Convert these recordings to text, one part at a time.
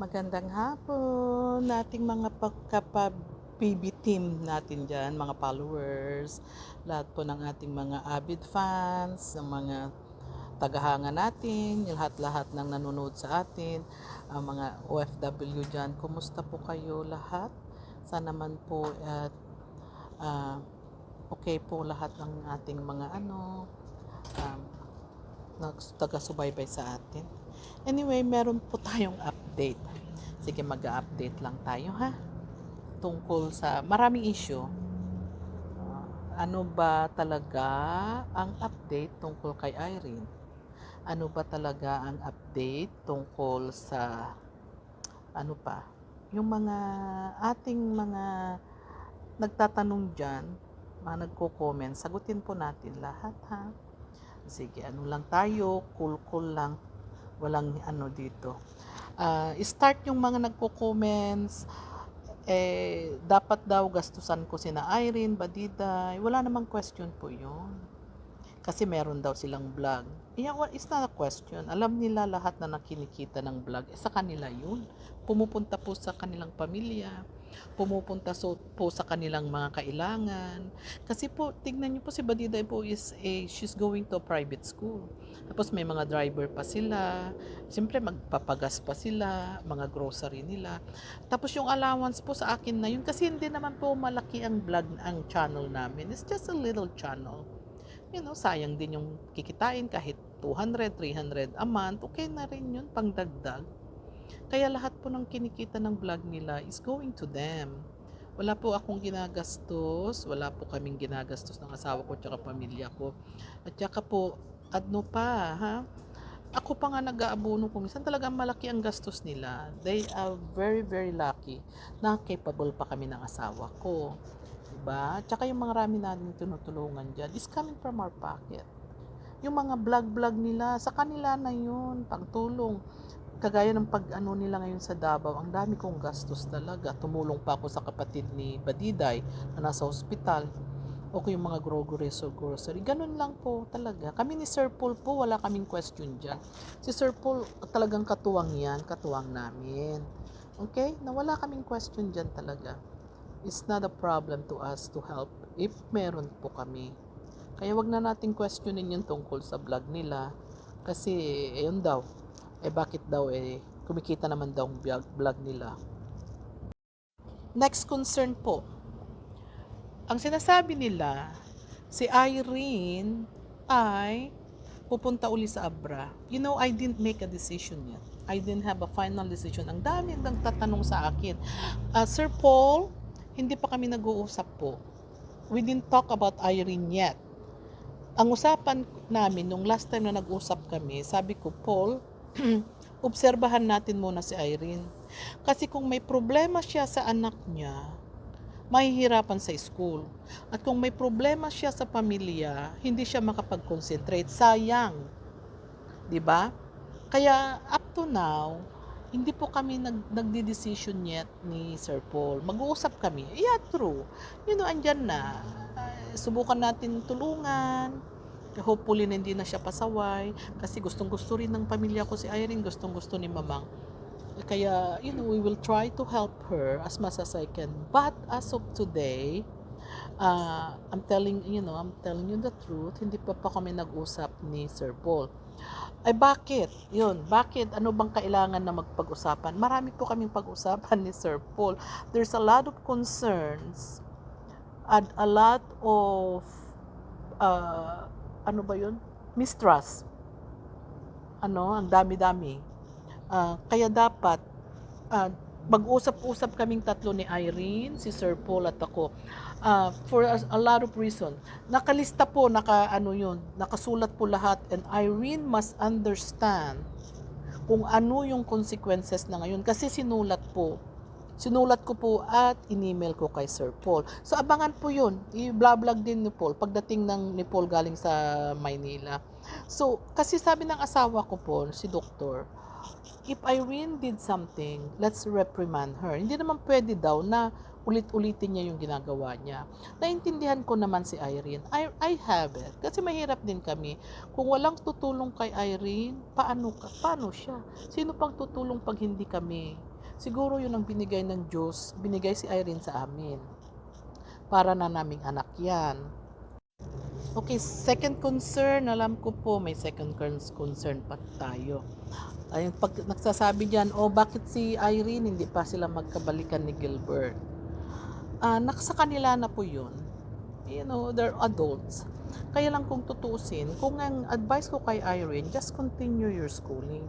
Magandang hapon nating mga pagkapa-BB team natin dyan, mga followers, lahat po ng ating mga avid fans, ng mga tagahanga natin, yung lahat-lahat ng nanonood sa atin, ang mga OFW dyan. Kumusta po kayo lahat? Sana man po at okay po lahat ng ating mga um, taga-subaybay sa atin. Anyway, meron po tayong update. Sige, mag-update lang tayo ha. Tungkol sa maraming issue. Ano ba talaga ang update tungkol kay Irene? Ano ba talaga ang update tungkol sa ano pa? Yung mga ating mga nagtatanong dyan, mga nagko-comment, sagutin po natin lahat ha. Sige, ano lang tayo, cool lang. Walang ano dito. Start yung mga nagko-comments, dapat daw gastusan ko sina Irene, Badiday. Wala namang question po yun. Kasi meron daw silang vlog. Yeah, well, it's not a question. Alam nila lahat na nakinikita ng vlog. Sa kanila yun. Pumupunta po sa kanilang pamilya. Pumupunta po sa kanilang mga kailangan. Kasi po, tignan niyo po si Badiday po she's going to a private school. Tapos may mga driver pa sila. Siyempre magpapagas pa sila, mga grocery nila. Tapos yung allowance po sa akin na yun. Kasi hindi naman po malaki ang vlog, ang channel namin. It's just a little channel. Sayang din yung kikitain kahit 200, 300 a month, okay na rin yun, pangdagdag. Kaya lahat po ng kinikita ng vlog nila is going to them. Wala po akong ginagastos, wala po kaming ginagastos ng asawa ko at pamilya ko. At saka po, ano pa, ha? Ako pa nga nag-aabono kung minsan talagang malaki ang gastos nila. They are very, very lucky na capable pa kami ng asawa ko. Diba? Tsaka yung mga rami natin tinutulungan dyan is coming from our pocket. Yung mga vlog-vlog nila, sa kanila na yun, pangtulong. Kagaya ng pag-ano nila ngayon sa Davao, ang dami kong gastos talaga. Tumulong pa ako sa kapatid ni Badiday na nasa hospital. O yung mga grocery. Ganun lang po talaga. Kami ni Sir Paul po, wala kaming question dyan. Si Sir Paul, talagang katuwang yan, katuwang namin. Okay? Na wala kaming question dyan talaga. It's not a problem to us to help if meron po kami. Kaya wag na nating questionin yung tungkol sa vlog nila. Kasi, yun daw. Bakit daw, kumikita naman daw ang vlog nila. Next concern po. Ang sinasabi nila, si Irene ay pupunta uli sa Abra. I didn't make a decision yet. I didn't have a final decision. Ang dami nagtatanong sa akin. Sir Paul, hindi pa kami nag-uusap po. We didn't talk about Irene yet. Ang usapan namin nung last time na nag-usap kami, sabi ko, Paul, obserbahan natin muna si Irene. Kasi kung may problema siya sa anak niya, mahihirapan sa school. At kung may problema siya sa pamilya, hindi siya makapag-concentrate. Sayang. 'Di ba? Kaya up to now, hindi po kami nagdi-decision yet ni Sir Paul. Mag-uusap kami. Yeah, true. Andyan na. Subukan natin tulungan. Hopefully na hindi na siya pasaway. Kasi gustong-gusto rin ng pamilya ko si Irene. Gustong-gusto ni Mamang. Kaya, we will try to help her as much as I can. But as of today, I'm telling you the truth, hindi pa kami nag-usap ni Sir Paul. Bakit? Bakit? Ano bang kailangan na magpag-usapan? Marami po kaming pag-usapan ni Sir Paul. There's a lot of concerns and a lot of mistrust. Ang dami-dami. Kaya dapat mag-usap-usap kaming tatlo ni Irene, si Sir Paul at ako. For a lot of reason. Nakalista po, nakasulat po lahat, and Irene must understand kung ano yung consequences na ngayon. Kasi sinulat ko po at in-email ko kay Sir Paul. So abangan po yun. I-vlog din ni Paul pagdating ni Paul galing sa Maynila. So, kasi sabi ng asawa ko po, si Doktor, if Irene did something, let's reprimand her. Hindi naman pwede daw na ulit-ulitin niya yung ginagawa niya. Naintindihan ko naman si Irene. I have it. Kasi mahirap din kami. Kung walang tutulong kay Irene, paano siya? Sino pang tutulong pag hindi kami? Siguro yun ang binigay ng Diyos, binigay si Irene sa amin. Para na naming anak yan. Okay, second concern, alam ko po may second concern pa tayo. Ayun, pag nagsasabi diyan, bakit si Irene hindi pa sila magkabalikan ni Gilbert? Sa kanila na po yun. You know, they're adults. Kaya lang kung tutuusin, kung ang advice ko kay Irene, just continue your schooling.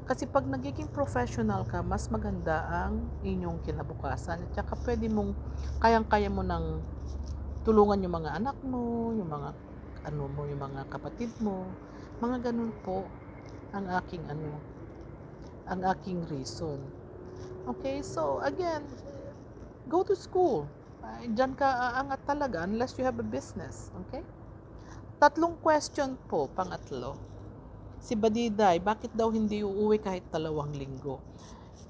Kasi pag nagiging professional ka, mas maganda ang inyong kinabukasan. At saka pwede mong, kayang-kaya mo ng tulungan yung mga anak mo, yung mga yung mga kapatid mo. Mga ganun po ang aking reason. Okay, so again, go to school. Diyan ka aangat talaga unless you have a business. Okay? Tatlong question po, pangatlo. Si Badiday, bakit daw hindi uuwi kahit 2 linggo?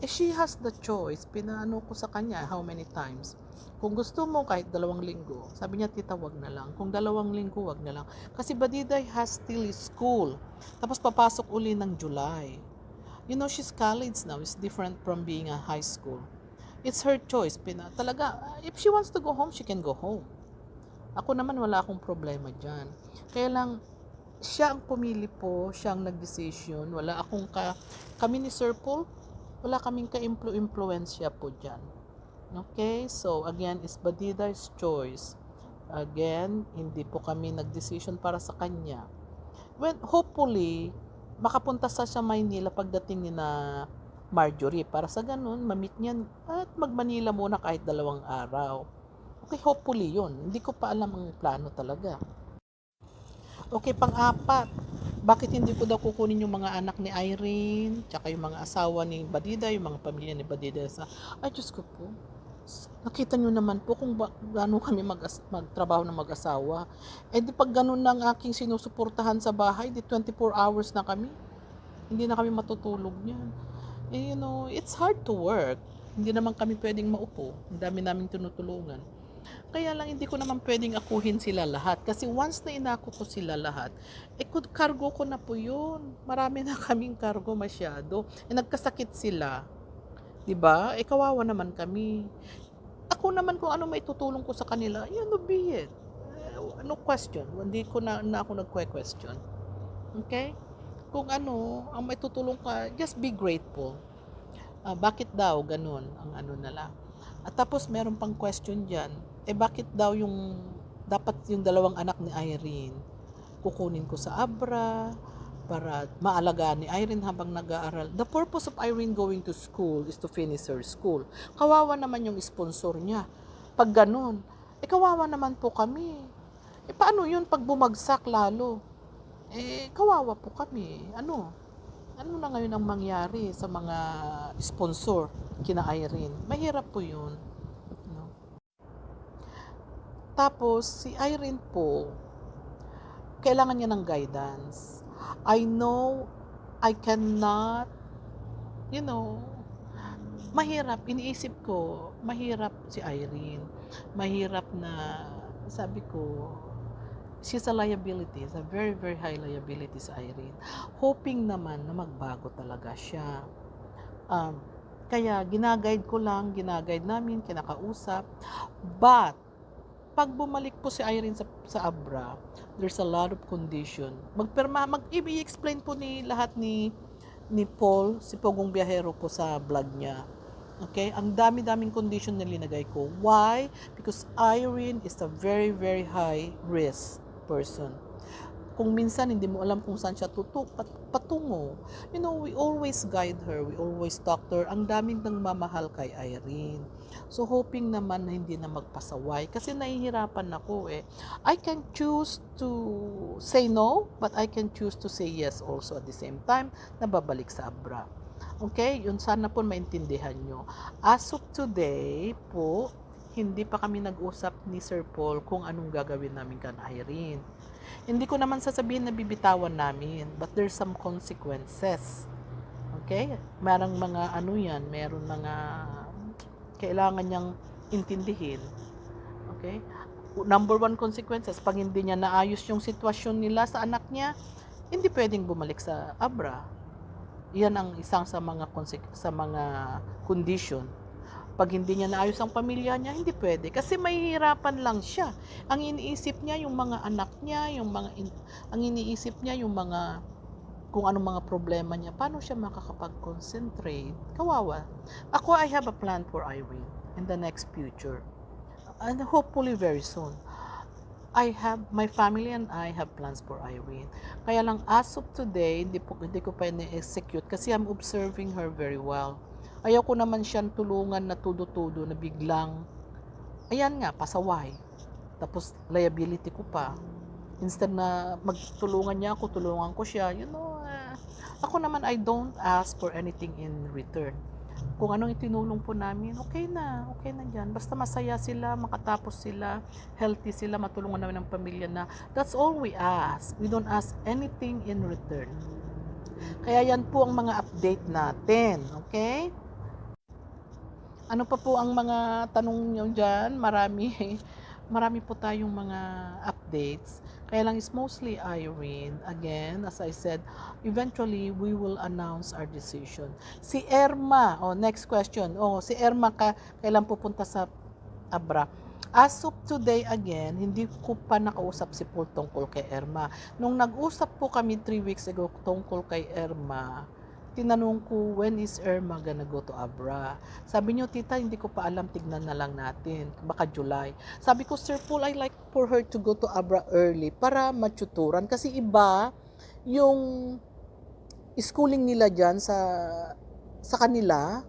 She has the choice. Pinaano ko sa kanya how many times. Kung gusto mo kahit 2 linggo, sabi niya, tita, wag na lang. Kung 2 linggo, wag na lang. Kasi Badiday has still school. Tapos papasok uli ng July. You know, she's college now. It's different from being a high school. It's her choice. Talaga, if she wants to go home, she can go home. Ako naman, wala akong problema dyan. Kaya lang, siya ang pumili po, siya ang nag-decision. Kami ni Sir Paul, wala kaming ka-influensya po dyan. Okay, so again, it's Badiday's choice. Again, hindi po kami nag-decision para sa kanya. Well, hopefully, makapunta sa Maynila pagdating ni na Marjorie para sa ganun, ma-meet niyan at mag-Manila muna kahit 2 araw. Okay, hopefully yun. Hindi ko pa alam ang plano talaga. Okay, pang-apat, bakit hindi ko daw kukunin yung mga anak ni Irene, tsaka yung mga asawa ni Badida, yung mga pamilya ni Badida ay Diyos ko po. Nakita nyo naman po kung gaano kami magtrabaho ng mag-asawa. Di pag ganun na ang aking sinusuportahan sa bahay, 24 hours na kami. Hindi na kami matutulog niyan. You know, it's hard to work. Hindi naman kami pwedeng maupo. Ang dami naming tinutulungan. Kaya lang hindi ko naman pwedeng akuhin sila lahat. Kasi once na inako ko sila lahat, cargo ko na po yun. Marami na kaming cargo masyado. Nagkasakit sila. Diba? Kawawa naman kami. Ako naman kung ano may tutulong ko sa kanila, be it. No question. Hindi ko na ako nagque-question. Okay? Kung ang may tutulong ka, just be grateful. Bakit daw ganun ang nila? At tapos meron pang question dyan, bakit daw dapat yung 2 anak ni Irene kukunin ko sa Abra para maalagaan ni Irene habang nag-aaral. The purpose of Irene going to school is to finish her school. Kawawa naman yung sponsor niya. Pag ganun, kawawa naman po kami. Paano yun pag bumagsak lalo? Kawawa po kami. Ano na ngayon ang mangyari sa mga sponsor kina Irene? Mahirap po yun. No? Tapos, si Irene po, kailangan niya ng guidance. I know I cannot, mahirap. Iniisip ko, mahirap si Irene. Mahirap na, sabi ko, she's a liability. It's a very, very high liability si Irene. Hoping naman na magbago talaga siya. Kaya ginaguide namin, kinakausap. But, pag bumalik po si Irene sa Abra, there's a lot of condition. I-explain po lahat ni Paul, si Pogong Biyahero po sa vlog niya. Okay? Ang dami-daming condition na linagay ko. Why? Because Irene is a very, very high risk person. Kung minsan hindi mo alam kung saan siya patungo. We always guide her. We always talk to her. Ang daming nang mamahal kay Irene. So, hoping naman na hindi na magpasaway. Kasi nahihirapan ako I can choose to say no, but I can choose to say yes also at the same time na babalik sa Abra. Okay? Yun sana po maintindihan nyo. As of today po, hindi pa kami nag-usap ni Sir Paul kung anong gagawin namin kan Irene. Hindi ko naman sasabihin na bibitawan namin, but there's some consequences. Okay? Merong mga meron mga kailangan niyang intindihin. Okay? Number one consequences, pag hindi niya naayos yung sitwasyon nila sa anak niya, hindi pwedeng bumalik sa Abra. Yan ang isang sa mga condition. Pag hindi niya naayos ang pamilya niya, hindi pwede. Kasi mahihirapan lang siya. Ang iniisip niya, yung mga anak niya, ang iniisip niya, yung mga, kung anong mga problema niya, paano siya makakapag-concentrate. Kawawa. Ako, I have a plan for Irene in the next future. And hopefully very soon. My family and I have plans for Irene. Kaya lang as of today, hindi ko pa na-execute kasi I'm observing her very well. Ayaw ko naman siyang tulungan na tudo-tudo na biglang, ayan nga, pasaway. Tapos liability ko pa. Instead na magtulungan niya ako, tulungan ko siya, ako naman I don't ask for anything in return. Kung anong itinulong po namin, okay na dyan. Basta masaya sila, makatapos sila, healthy sila, matulungan namin ng pamilya na. That's all we ask. We don't ask anything in return. Kaya yan po ang mga update natin. Okay? Ano pa po ang mga tanong nyo dyan? Marami po tayong mga updates. Kaya lang is mostly Irene. Again, as I said, eventually we will announce our decision. Si Irma, next question. Si Irma kailan pupunta sa Abra? As of today again, hindi ko pa nakausap si Paul tungkol kay Irma. Nung nag-usap po kami 3 weeks ago tungkol kay Irma, tinanong ko, when is Irma gonna go to Abra? Sabi niyo, tita, hindi ko pa alam, tignan na lang natin. Baka July. Sabi ko, Sir Paul, I like for her to go to Abra early para matuturan. Kasi iba, yung schooling nila dyan sa kanila,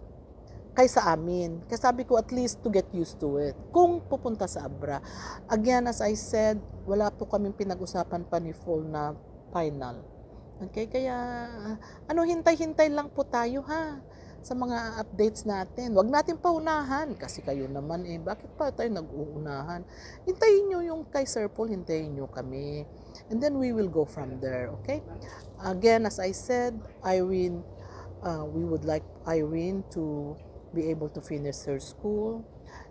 kaysa amin. Kasi sabi ko, at least to get used to it. Kung pupunta sa Abra. Again, as I said, wala po kaming pinag-usapan pa ni Paul na final. Okay, kaya hintay-hintay lang po tayo ha sa mga updates natin. Huwag natin paunahan kasi kayo naman bakit pa tayo nag-uunahan? Hintayin nyo yung kay Sir Paul, hintayin nyo kami. And then we will go from there, okay? Again, as I said, Irene, we would like Irene to be able to finish her school.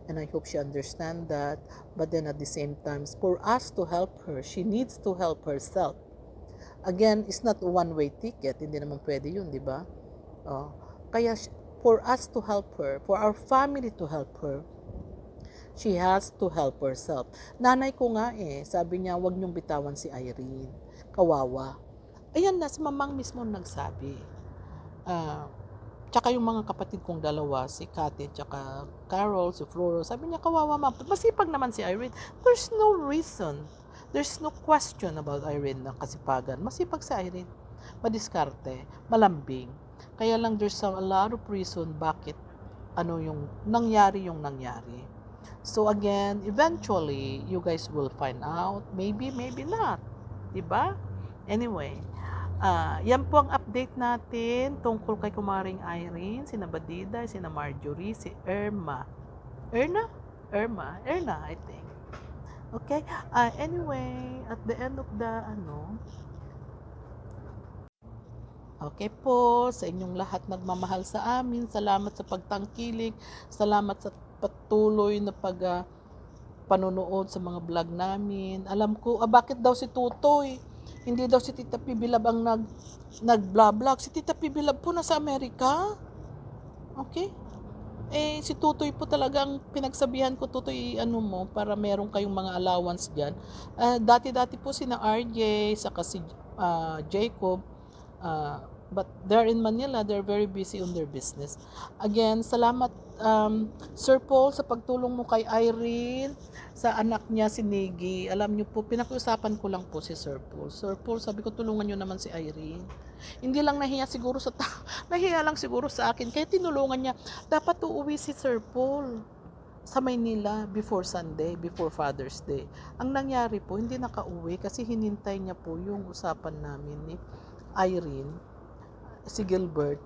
And I hope she understands that. But then at the same time, for us to help her, she needs to help herself. Again, it's not a one-way ticket. Hindi naman pwede yun, di ba? Kaya for us to help her, for our family to help her, she has to help herself. Nanay ko nga sabi niya, wag niyong bitawan si Irene. Kawawa. Ayan na, si mamang mismo nagsabi. Tsaka yung mga kapatid kong dalawa, si Kate, tsaka Carol, si Floro, sabi niya, kawawa ma. Masipag naman si Irene. There's no reason. There's no question about Irene na kasipagan. Masipag si Irene. Madiskarte. Malambing. Kaya lang there's a lot of reason bakit yung nangyari. So again, eventually, you guys will find out. Maybe, maybe not. Diba? Anyway, yan po ang update natin tungkol kay Kumaring Irene, sina Badida, sina Marjorie, si Irma. Irma, I think. Okay? Anyway, at the end of the okay po, sa inyong lahat nagmamahal sa amin, salamat sa pagtangkilik, salamat sa patuloy na panonood sa mga vlog namin. Alam ko, bakit daw si Tutoy? Hindi daw si Tita Pibilab ang nag-vlog. Si Tita Pibilab po nasa Amerika. Okay? Si Tutoy po talagang pinagsabihan ko, Tutoy, para meron kayong mga allowance dyan. Dati-dati po sina RJ, saka si Jacob, but they're in Manila, they're very busy on their business. Again, salamat Sir Paul sa pagtulong mo kay Irene, sa anak niya si Niggy. Alam niyo po, pinakiusapan ko lang po si Sir Paul. Sir Paul, sabi ko, tulungan niyo naman si Irene. Hindi lang nahiya siguro sa nahiya lang siguro sa akin, kaya tinulungan niya. Dapat uuwi si Sir Paul sa Maynila before Sunday, before Father's Day. Ang nangyari po, hindi nakauwi kasi hinintay niya po yung usapan namin ni Irene, si Gilbert,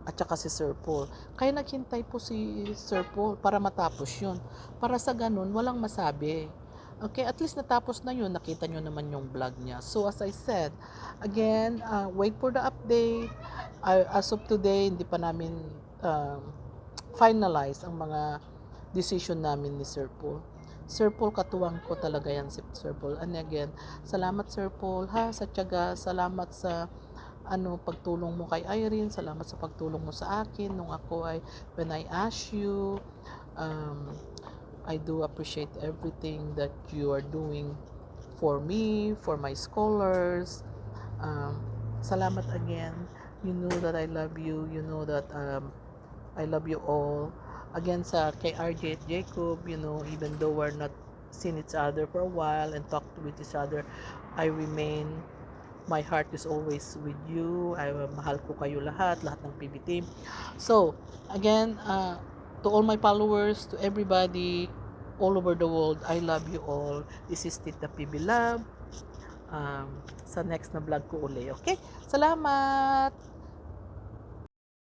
at saka si Sir Paul. Kaya naghintay po si Sir Paul para matapos yun. Para sa ganun, walang masabi. Okay, at least natapos na yun. Nakita nyo naman yung vlog niya. So, as I said, again, wait for the update. As of today, hindi pa namin finalize ang mga decision namin ni Sir Paul. Sir Paul, katuwang ko talaga yan si Sir Paul. And again, salamat Sir Paul ha sa tiyaga, salamat sa pagtulong mo kay Irene, salamat sa pagtulong mo sa akin nung ako ay, when I asked you, I do appreciate everything that you are doing for me, for my scholars. Salamat again. You know that I love you. You know that I love you all. Again sa kay RJ at Jacob, even though we're not seen each other for a while and talked with each other, I remain, my heart is always with you. Mahal ko kayo lahat ng PB team. So, again, to all my followers, to everybody all over the world, I love you all. This is Tita PB Love. Sa next na vlog ko uli, okay? Salamat!